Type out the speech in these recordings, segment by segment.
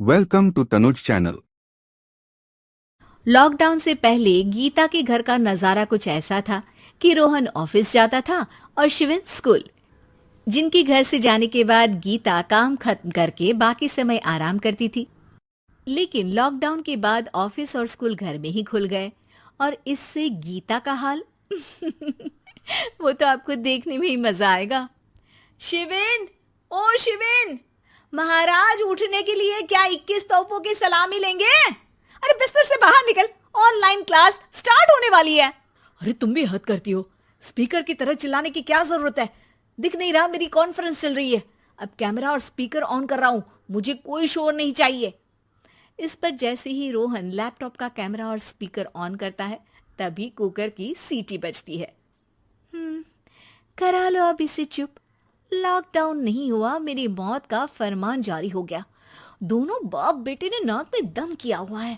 Welcome to Tanuj channel. Lockdown से पहले गीता के घर का नजारा कुछ ऐसा था कि रोहन ऑफिस जाता था और शिविन स्कूल। जिनके घर से जाने के बाद गीता काम खत्म करके बाकी समय आराम करती थी। लेकिन लॉकडाउन के बाद ऑफिस और स्कूल घर में ही खुल गए और इससे गीता का हाल वो तो आपको देखने में ही मजा आएगा। शिविन, ओ शिविन, महाराज उठने के लिए क्या 21 तोपों की सलामी लेंगे? अरे बिस्तर से बाहर निकल, ऑनलाइन क्लास स्टार्ट होने वाली है। अरे तुम भी हद करती हो, स्पीकर की तरह चिल्लाने की क्या जरूरत है? दिख नहीं रहा मेरी कॉन्फ्रेंस चल रही है। अब कैमरा और स्पीकर ऑन कर रहा हूं, मुझे कोई शोर नहीं चाहिए। इस पर जैसे ही रोहन लैपटॉप का कैमरा और स्पीकर ऑन करता है तभी कुकर की सीटी बजती है। करा लो अब इसे चुप। लॉकडाउन नहीं हुआ, मेरी मौत का फरमान जारी हो गया। दोनों बाप बेटे ने नाक में दम किया हुआ है।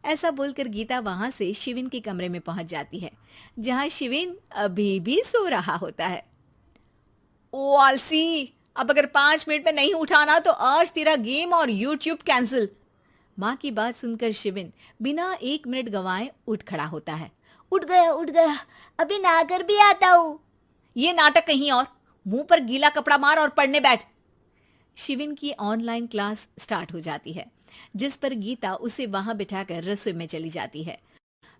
ऐसा बोलकर गीता वहां से शिविन के कमरे में पहुंच जाती है, जहां शिविन अभी भी सो रहा होता है। ओ आलसी, अब अगर 5 मिनट में नहीं उठाना तो आज तेरा गेम और यूट्यूब कैंसिल। माँ की बात सुनकर शिविन बिना 1 मिनट गंवाए उठ खड़ा होता है। उठ गया, अभी नहाकर भी आता हूँ। ये नाटक कहीं और, मुंह पर गीला कपड़ा मार और पढ़ने बैठ। शिविन की ऑनलाइन क्लास स्टार्ट हो जाती है, जिस पर गीता उसे वहां बिठाकर रसोई में चली जाती है।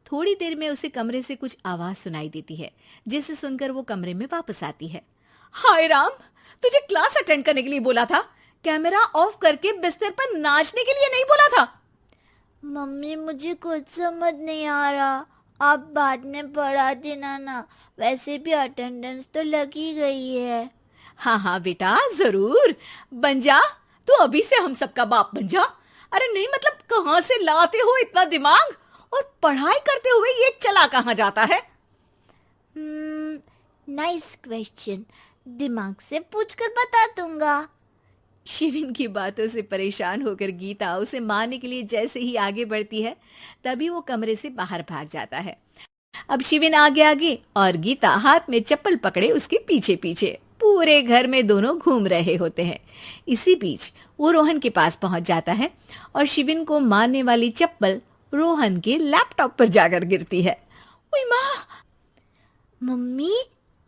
थोड़ी देर में उसे कमरे से कुछ आवाज सुनाई देती है, जिसे सुनकर वो कमरे में वापस आती है। हाय राम, तुझे क्लास अटेंड करने के लिए बोला था, कैमरा ऑफ करके बिस्तर पर नाचने के लिए नहीं बोला था। मम्मी मुझे कुछ समझ नहीं आ रहा, आप बाद में पढ़ा देना ना। वैसे भी अटेंडेंस तो लगी गई है। हाँ हाँ बेटा, जरूर बन जा। तू अभी से हम सबका बाप बन जा। अरे नहीं मतलब कहाँ से लाते हो इतना दिमाग, और पढ़ाई करते हुए ये चला कहाँ जाता है? नाइस क्वेश्चन, दिमाग से पूछकर बता दूंगा। शिविन की बातों से परेशान होकर गीता उसे मारने के लिए जैसे ही आगे बढ़ती है तभी वो कमरे से बाहर भाग जाता है। अब शिविन आगे आगे और गीता हाथ में चप्पल पकड़े उसके पीछे पीछे पूरे घर में दोनों घूम रहे होते हैं। इसी बीच वो रोहन के पास पहुंच जाता है और शिविन को मारने वाली चप्पल रोहन के लैपटॉप पर जाकर गिरती है। ओए माँ! मम्मी,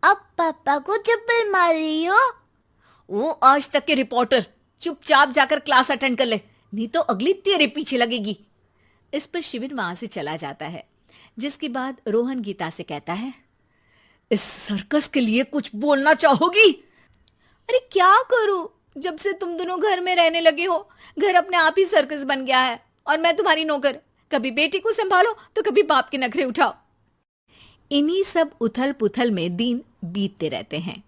अब पापा को चप्पल मार रही हो? वो आज तक के रिपोर्टर, चुपचाप जाकर क्लास अटेंड कर ले, नहीं तो अगली तेरे पीछे लगेगी। इस पर शिविन वहां से चला जाता है, जिसके बाद रोहन गीता से कहता है, इस सर्कस के लिए कुछ बोलना चाहोगी? अरे क्या करूं, जब से तुम दोनों घर में रहने लगे हो घर अपने आप ही सर्कस बन गया है और मैं तुम्हारी नौकर। कभी बेटी को संभालो तो कभी बाप के नखरे उठाओ। इन्हीं सब उथल पुथल में दिन बीतते रहते हैं,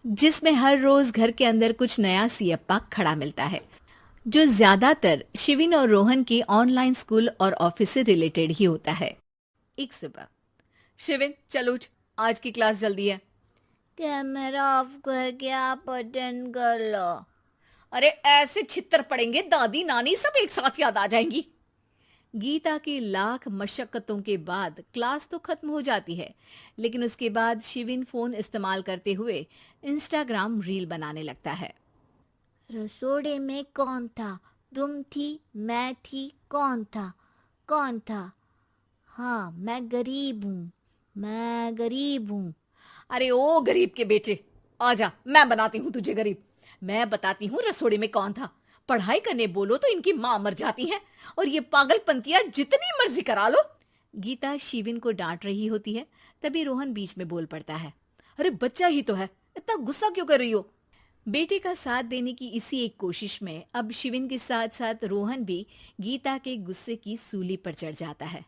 जिसमें हर रोज घर के अंदर कुछ नया सियप्पा खड़ा मिलता है, जो ज्यादातर शिविन और रोहन के ऑनलाइन स्कूल और ऑफिस से रिलेटेड ही होता है। एक सुबह, शिविन चल उठ, आज की क्लास जल्दी है। कैमरा ऑफ करके आप अटेंड कर लो। अरे ऐसे छित्तर पड़ेंगे, दादी नानी सब एक साथ याद आ जाएंगी। गीता की लाख मशक्कतों के बाद क्लास तो खत्म हो जाती है, लेकिन उसके बाद शिविन फोन इस्तेमाल करते हुए इंस्टाग्राम रील बनाने लगता है। रसोड़े में कौन था? तुम थी, मैं थी, कौन था? कौन था? हाँ, मैं गरीब हूँ। अरे ओ गरीब के बेटे, आजा, मैं बनाती हूँ तुझे गरीब। मैं बताती हूँ रसोड़े में कौन था। पढ़ाई करने बोलो तो इनकी माँ मर जाती है और ये पागलपंतियां जितनी मर्जी करा लो। गीता शिविन को डांट रही होती है, तभी रोहन बीच में बोल पड़ता है। अरे बच्चा ही तो है, इतना गुस्सा क्यों कर रही हो? बेटे का साथ देने की इसी एक कोशिश में अब शिविन के साथ साथ रोहन भी गीता के गुस्से की सूली पर चढ़ जाता है।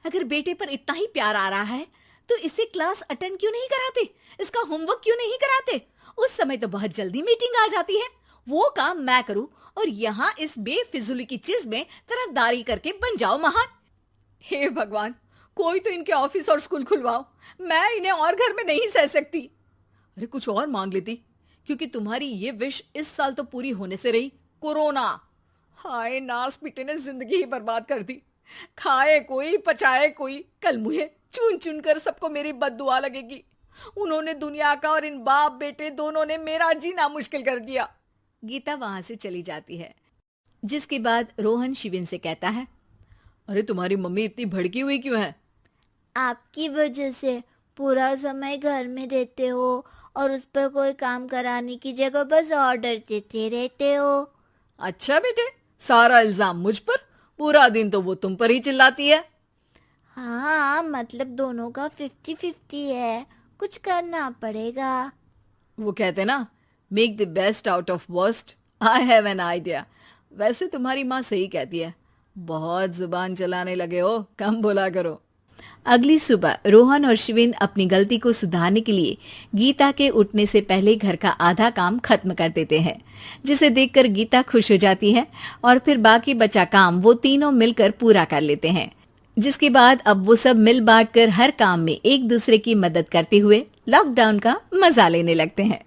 अगर बेटे पर इतना ही प्यार आ रहा है तो इसे क्लास अटेंड क्यों नहीं कराते, इसका होमवर्क क्यों नहीं कराते? उस समय तो बहुत जल्दी मीटिंग आ जाती है, वो काम मैं करूं और यहाँ इस बेफिजुली की चीज में तरफदारी करके बन जाओ महान। हे भगवान, कोई तो इनके ऑफिस और स्कूल खुलवाओ, मैं इन्हें और घर में नहीं सह सकती। अरे कुछ और मांग लेती, क्योंकि तुम्हारी ये विश इस साल तो पूरी होने से रही, कोरोना। हाय नास बेटे ने जिंदगी ही बर्बाद कर दी। खाए कोई पचाए कोई, कल मुझे चुन चुन कर सबको मेरी बद्दुआ लगेगी। उन्होंने दुनिया का और इन बाप बेटे दोनों ने मेरा जीना मुश्किल कर दिया। गीता वहां से चली जाती है। जिसके बाद रोहन शिविन से कहता है, अरे तुम्हारी मम्मी इतनी भड़की हुई क्यों है? आपकी वजह से पूरा समय घर में रहते हो और उस पर कोई काम कराने की जगह बस ऑर्डर देते रहते हो। अच्छा बेटे, सारा इल्जाम मुझ पर? पूरा दिन तो वो तुम पर ही चिल्लाती है। हाँ, मतलब दोनों का 50-50 है, कुछ करना पड़ेगा। वो कहते ना, make the best out of worst. I have an idea. वैसे तुम्हारी माँ सही कहती है, बहुत जुबान चलाने लगे हो, कम बोला करो। अगली सुबह रोहन और शिविन अपनी गलती को सुधारने के लिए गीता के उठने से पहले घर का आधा काम खत्म कर देते हैं, जिसे देखकर गीता खुश हो जाती है और फिर बाकी बचा काम वो तीनों मिलकर पूरा कर लेते हैं। जिसके बाद अब वो सब मिल बांट कर हर काम में एक दूसरे की मदद करते हुए लॉकडाउन का मजा लेने लगते हैं।